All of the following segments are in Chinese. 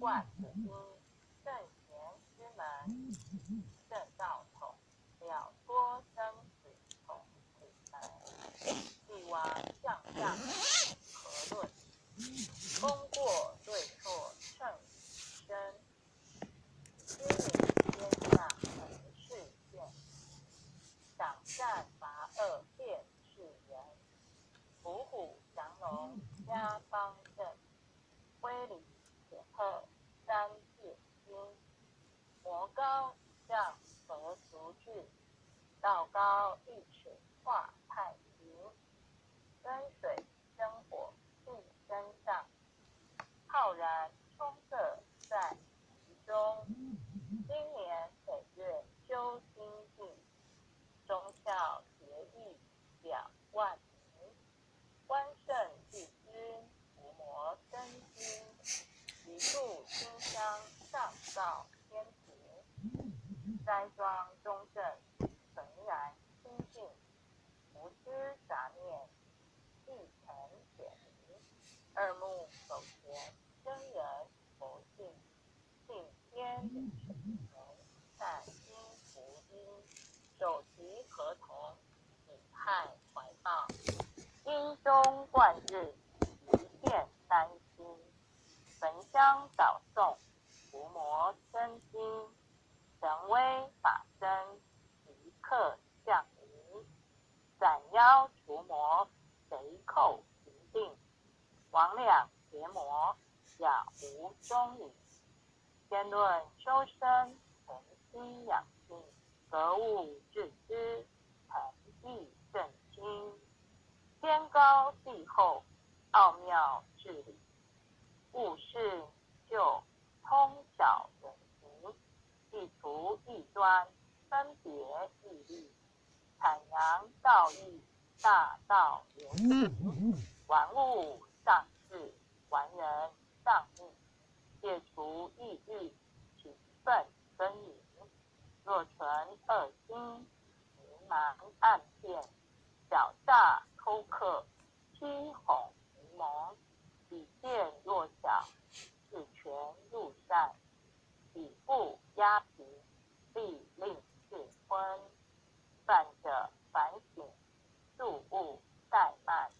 冠子婴，圣贤之门，正道统，了脱生死从此门。帝王将相何论？功过对错称己身。知明天下本是见，赏善罚恶便是人。伏虎降龙家方正，威礼显赫三界经。魔高一丈何足惧？道高一尺化太平。温水生火气身上，浩然冲色在其中。今年每月修心境，忠孝节义两万名。关圣帝君伏魔真经，一炷清香上告天庭。斋庄中正纯然清净，无知杂念一尘显明。二目守前真人佛性，信天理神善心福音。手提合同以害怀抱，因中贯日一片丹心。焚香导诵伏魔真经，神威法身即刻降临。斩妖除魔贼寇平定，魍魉邪魔杳无踪影。天论修身诚心养性，格物致知诚意正心。天高地厚奥妙治理，务事就通晓人情。意图异端分别义利，阐扬道义大道流行。玩物丧志，玩人丧命，戒除抑郁，起愤耕耘。若存恶心，迷茫暗骗，狡诈偷克，欺哄迷蒙，以见弱小，视权入善，以富压贫，利令智昏。犯者反省，速勿怠慢，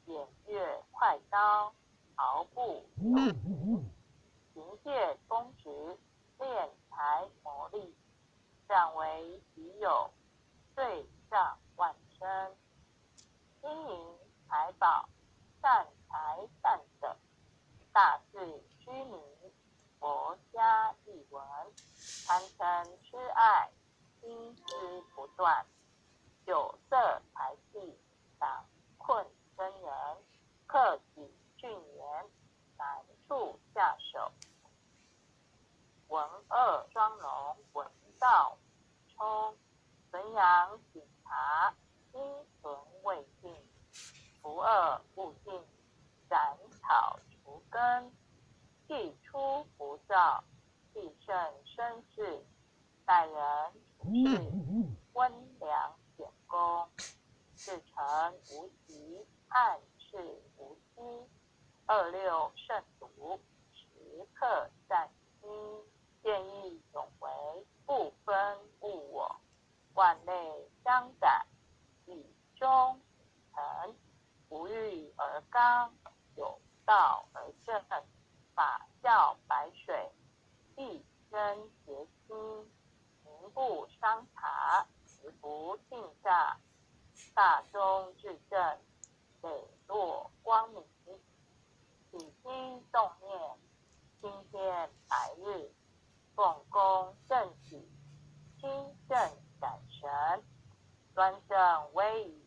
偃月快刀，毫不留情。凭借公职，敛财谋利，占为己有，罪障万生。金银财宝，善财善等，大事居民，国家一文。贪嗔痴爱，心思不断，酒色财气，挡困生人。克己训言，难处下手。文恶双龙，文道冲。纯阳警察，心存未尽。伏恶勿尽，斩草除根。气出浮躁，气盛生事。待人处事，温良俭恭。事成无息，暗示无息。二六慎独，时刻善心。见义勇为，不分物我。万类相感，以忠诚。不欲而刚，有道而正。法教白水，一生洁心。民不伤察，时不尽诈。大忠至正，磊落光明。起心动念，青天白日。奉公正体，清正感神。端正威仪，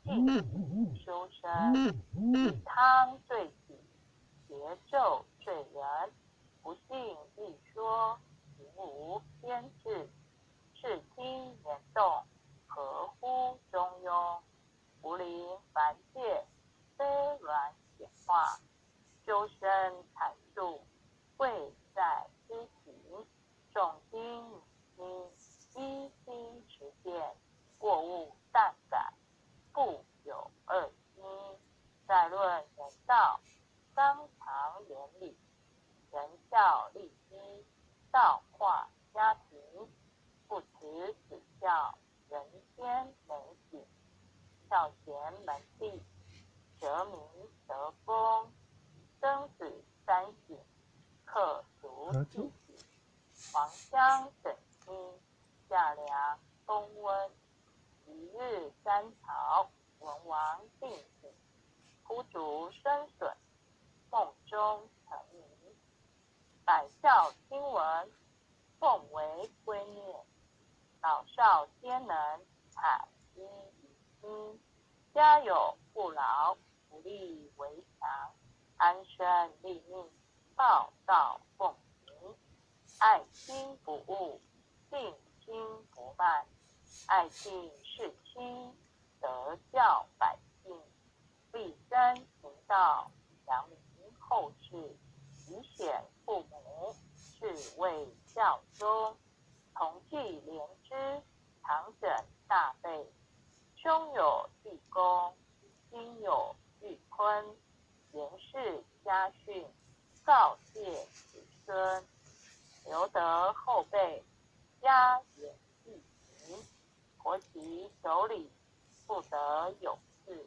静修身。以汤对体，节奏对人。不信一说，行无偏志。视听言动，合乎中庸。无临凡界，非软显化。修身阐述，贵在知行。重经明心，依心实践。过勿淡改，不有恶心。再论人道，纲常严理。仁孝立基，道化家庭，不辞子孝，人间美景。孝贤门第，哲明德风，曾子三省，刻足记己。黄香整清，夏凉冬温。一日三朝，文王定鼎。枯竹生笋，梦中成名。百孝亲闻，奉为圭臬。老少皆能，采衣以薪。家有不劳，不立为强。安身立命，报道奉行。爱亲不误，敬亲不慢。爱敬事亲，德教百姓。立身行道，扬名后世。以显父母，是谓孝忠。同气连枝，常枕大被。兄有弟恭，亲有裕坤。言事家训，告诫子孙。留得后辈，家言义行。婆媳妯娌，不得有事。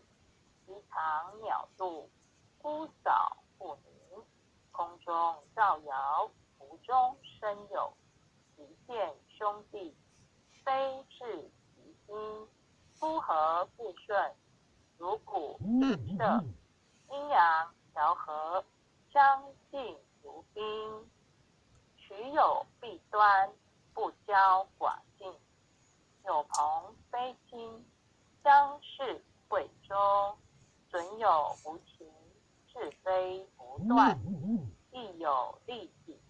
鸡肠鸟肚，姑嫂不宁。空中造谣，湖中生有。极见兄弟，非是其心。夫和不顺，如骨必射。阴阳调和，相敬如宾。取有弊端，不交寡敬。有朋非亲，相视贵重。损有无情，是非不断。亦有利己，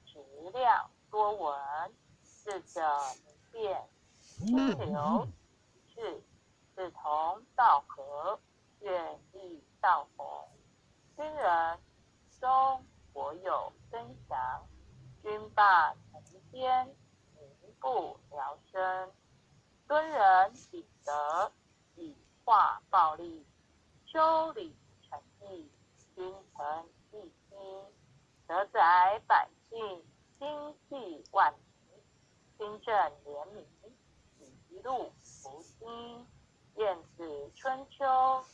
质量多闻。智者明辨，清流是志同道合，愿意道逢。君人中国有增祥，君霸臣奸，民不聊生。敦人秉德，以化暴力。修理诚意，君臣义心。德载百姓，心系万民。清正廉明，一路福星。晏子春秋，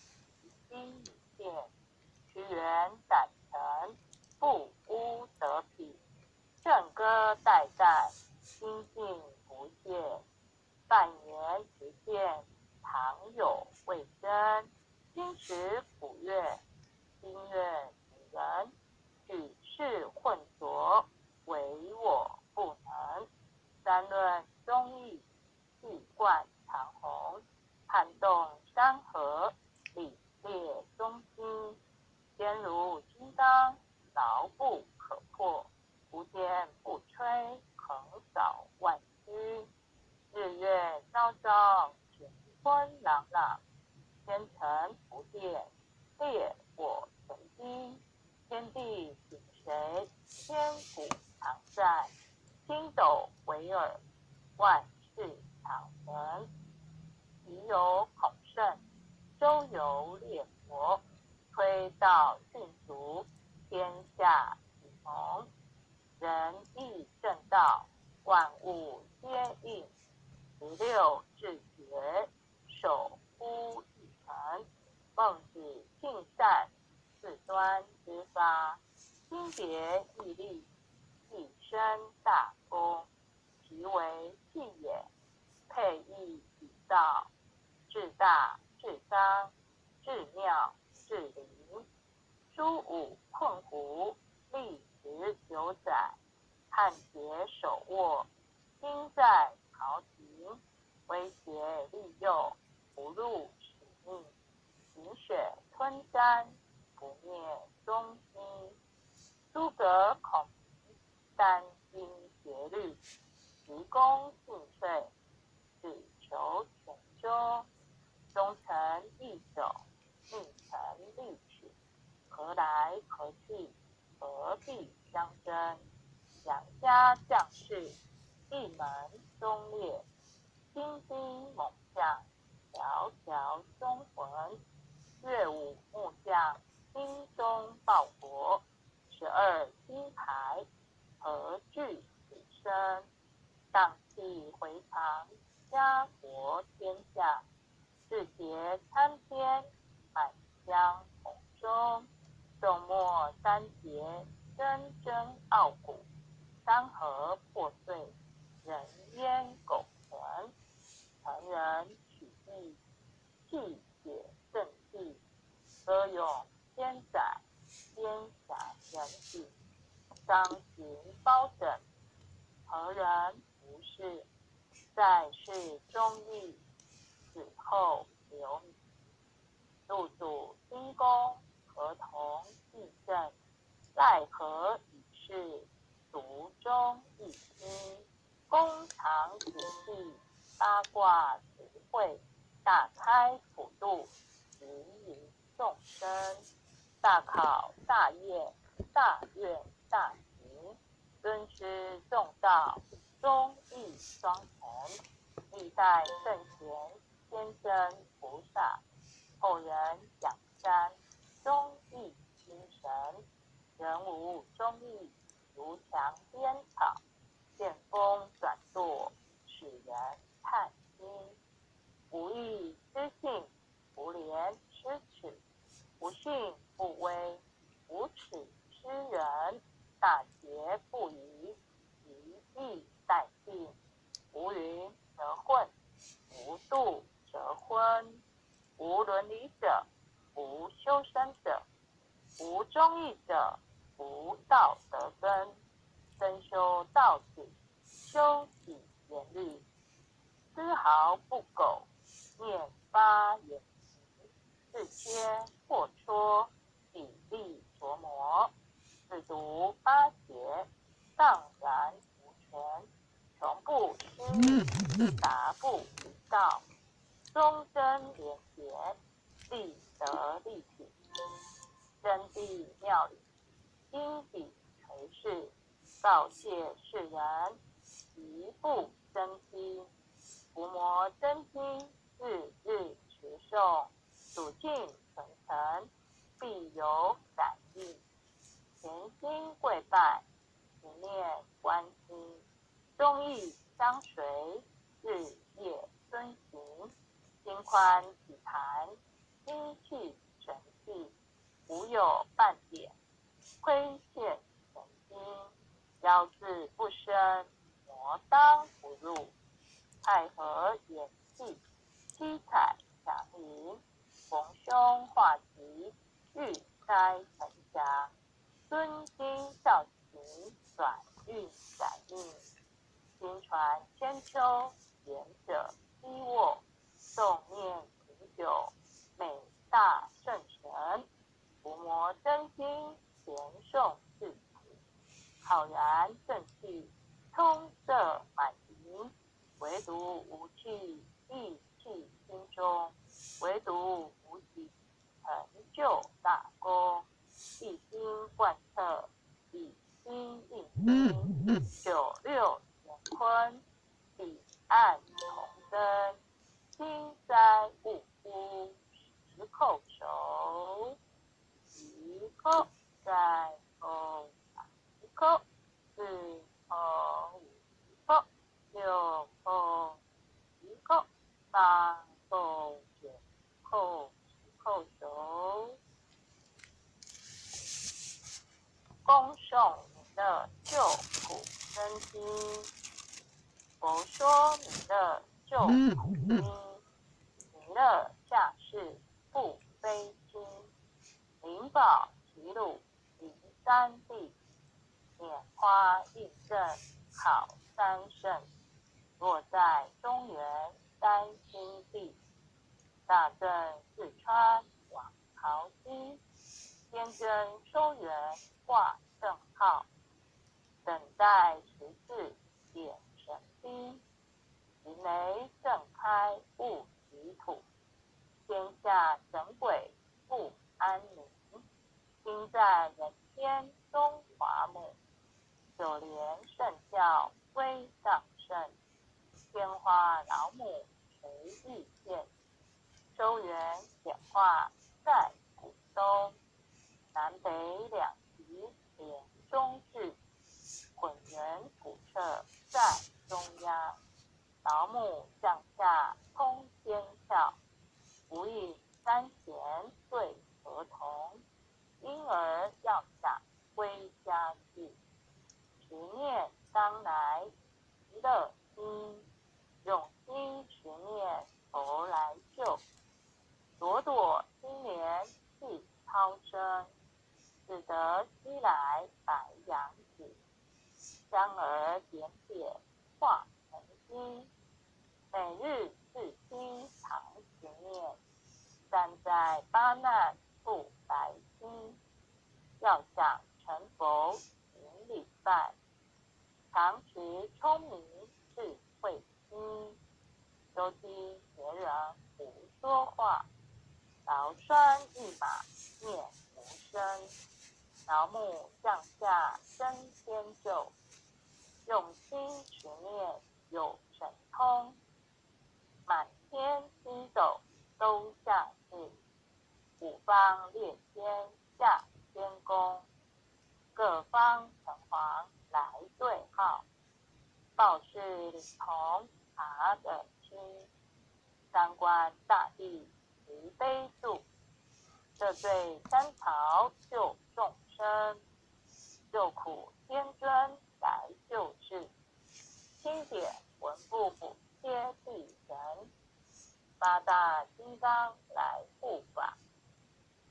心以见。屈原胆诚，不污德品。正歌代代，心静不懈。半言直谏，常有未真。今时古月，今月与人。举世混浊，唯我不能。三论忠义，气贯长虹。撼动山河，礼列中心。坚如金刚，牢不可破。无坚不摧，横扫万军。日月昭昭，乾坤朗朗。天成不变，烈火成金。天地秉谁？千古常在。星斗为耳，万事常成。齐有孔圣，周游列国。推道训俗，天下启蒙。仁义正道，万物皆应。16志绝，守乎一诚。孟子尽善，事端之发。心别毅力，一生大功。其为气也，配义以道。至大至刚，至妙至灵。书武困胡，历时久载。汉节手握，心在朝廷。威胁利诱，不入使命。饮血吞甘，不灭忠心。诸葛孔明，殚精竭虑。鞠躬尽瘁，只求全究。忠臣义守，佞臣利取。何来何去，何必相争。杨家将士，一门忠烈。精兵猛将，条条忠魂。乐舞木匠，精忠报国。12金牌。莫三节铮铮傲骨，山河破碎，人烟苟存。成人取义，气血正气，歌咏千载，天下人品。伤行包拯，何人不是？在世忠义，死后留名。入主清宫，合同议政，奈何已是族中一心。公堂子弟，八卦词汇，大开普度，芸芸众生。大考大验，大愿大行，尊师重道，忠义双全。历代圣贤先生菩萨，后人仰瞻忠义精神。人无忠义，如墙边草，见风转舵，使人叹息。无义之信，无廉之耻，无信不威，无耻之人。大节不移，一义待信。无云则混，无度则昏。无伦理者，无修身者，无忠义者，无道德根。真修道体，修己严律，丝毫不苟，念发言行，自切或戳，砥砺琢磨。自读八节，荡然无权，从不失礼，达不离道。忠贞廉洁，立德立品。真谛妙理，因彼垂世，告诫世人，宜不争亲。伏魔真经，日日持诵，笃信存诚，必有感应。潜心跪拜，勤念观心，忠义相随，日夜遵行。心宽体盘，精气神气，无有半点亏欠神经。腰字不生，魔当不入。太和演戏，七彩祥云。逢凶化吉，遇灾成祥。尊精孝行，转运感应。心传千秋，贤者积卧。诵念品酒，美大圣神。伏魔真经，前诵自己。浩然正气，通摄满盈。唯独无气，意气心中。唯独无己，成就大功。一心贯彻，以心印心。九六乾坤，彼岸同根。心哉勿辜，时叩首。一叩再叩，一叩四叩五叩六叩七叩八叩九叩十叩首。恭诵弥勒救苦真经，佛说弥勒救苦经。弥勒下世不非亲，灵宝齐鲁灵山地。拈花印证好三圣，落在中原丹心地。大正四川往陶溪，天真收元挂正号。等待时至点神兵，云雷震开雾齐土。天下神鬼不安宁，心在人间中华母。九连圣教归上圣，天花老母垂玉线。周原显化在古东，南北两极连中治。混元古彻在中央，老母降下通天窍。无以三贤对合同，因而要使得西来白杨子，香儿点点画眉心，每日自惜常执念，站在八难不来心，要想成佛行礼拜，常持聪明智慧心，周听别人胡说话，劳酸一马念无声，挠目向下生天咒，用心持念有神通，满天星斗都下至，五方列仙下天宫，各方城隍来对号，报事领同查得清，三官大帝慈悲助，这对三朝救众生，救苦天尊来救世，清点文部补贴地神，八大金刚来护法，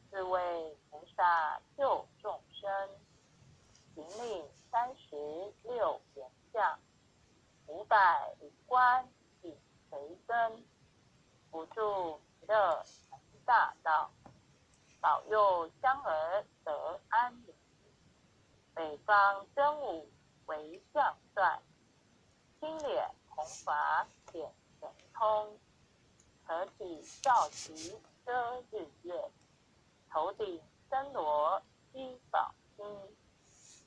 四位菩萨救众生，行令36员将，500灵官紧随跟，辅助弥勒成大道，保佑香儿得安宁。北方真武为将帅，青脸红发显神通，合体照旗遮日月，头顶森罗七宝星，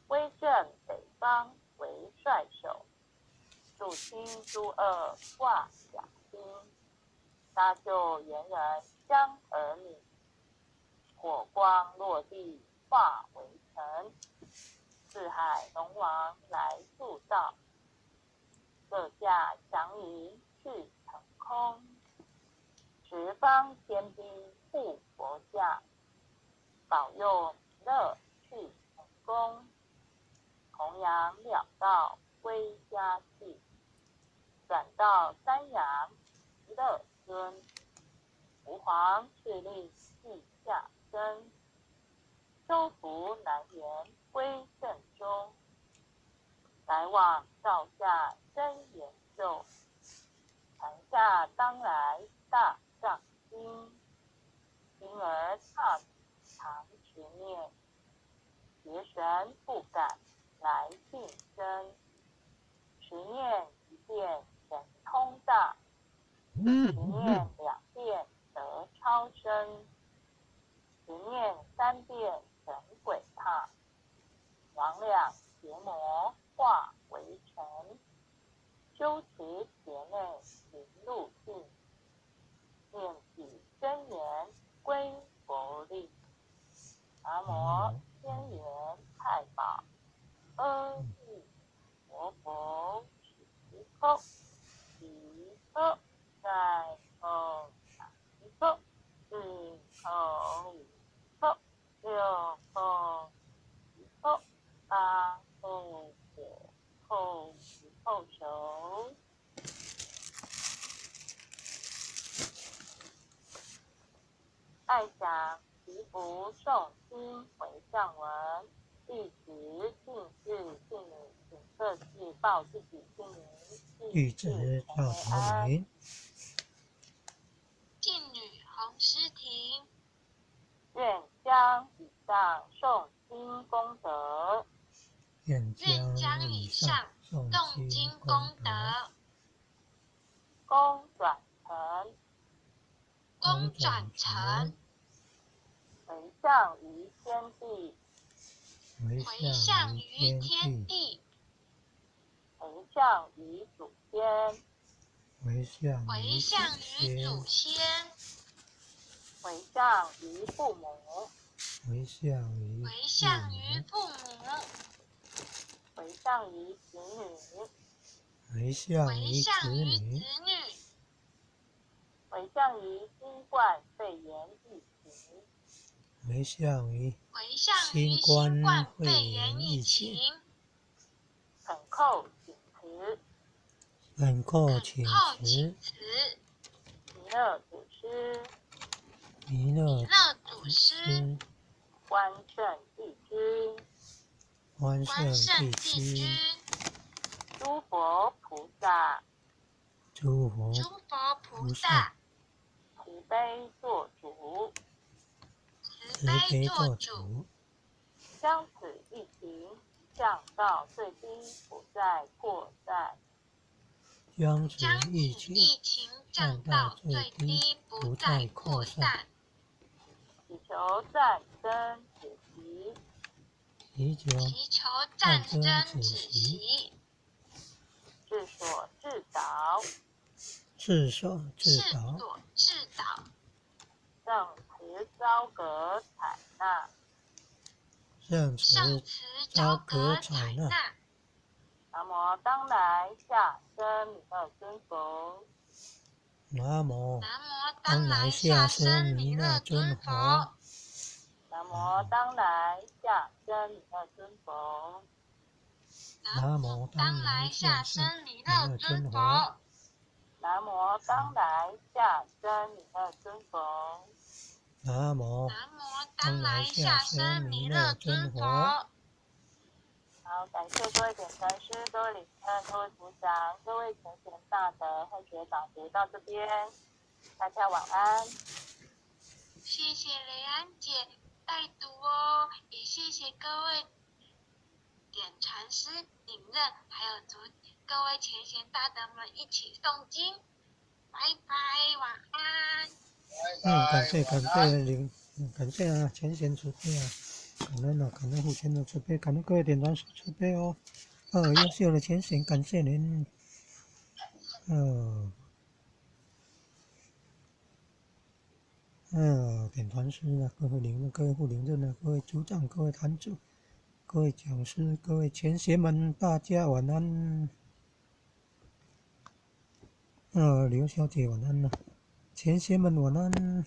威震北方为帅手，入侵诸恶挂甲兵，搭救猿人香儿女，火光落地化为尘，四海龙王来助道，各驾祥云去腾空，十方天兵护佛驾，保佑弥勒去成功，弘扬了道归家去，转到三阳弥勒尊，吾皇敕令地下生，收服南辕归正中，来往照下真言咒，传下当来大藏经，因而踏常持念，邪神不敢来近身，持念一遍神通大，持念2遍得超生，持念3遍神鬼怕，魍魉邪魔化为尘，修持劫内行路径，念起真言归佛力，南无天元太保，阿弥陀佛，时刻时刻在后时刻是后刻6后时刻8后9后10后手。爱想祈福诵经回向文，弟子尽智尽女，请各自报自己姓名。弟子赵朝云，静女洪诗婷，愿将以上诵经功德，愿愿将以上诵经功德，功转成，功转成，回向于天地，回向于天地，回向于祖先，回向回向于祖先，回向于父母，回向于回向于父母，回向于子女，回向回于向子于子女，女，回向于新冠肺炎疫情，回向于回向于新新冠肺肺炎炎疫疫情，情，恳叩请辞，恳叩请叩辞请辞，弥勒祖师，弥勒弥勒祖师，师，关圣帝君。万圣圣帝君，帝君，诸佛菩萨，诸佛诸佛菩菩萨萨，慈悲做主，慈慈悲悲做做主，主，将此疫情降到最低，不再扩散。将此将此疫情疫情降降到到最最低，低，不不再再扩扩散。散。祈求战争止息，祈求祈求战战争止争止息，息，治所治导，治所治是导，所治导，圣慈昭阁采纳。圣圣慈慈昭昭阁阁采纳。采纳。南无当来下生弥勒尊佛。南无南无当当来来下下生生弥弥勒勒尊尊佛。佛。南无当来下生弥勒尊佛。南无当来下生弥勒尊佛。南无当来下生弥勒尊佛。南无南无当来当来下下生生弥勒弥勒尊佛。尊佛。好，感谢各位点传师、各位领参、各位组长、各位全贤大德会学导读到这边，大家晚安。谢谢雷安姐带读哦，也谢谢各位点传师、领任，还有各位前贤大德们一起诵经。拜拜，晚安。感谢啊，前贤慈悲啊，感恩父亲的慈悲，感恩各位点传师慈悲哦。优秀的前贤，感谢您。点传师啊，各位领任、各位副领任啊，各位组长、各位坛主、各位讲师、各位前贤们，大家晚安。刘小姐晚安了，前贤们晚安。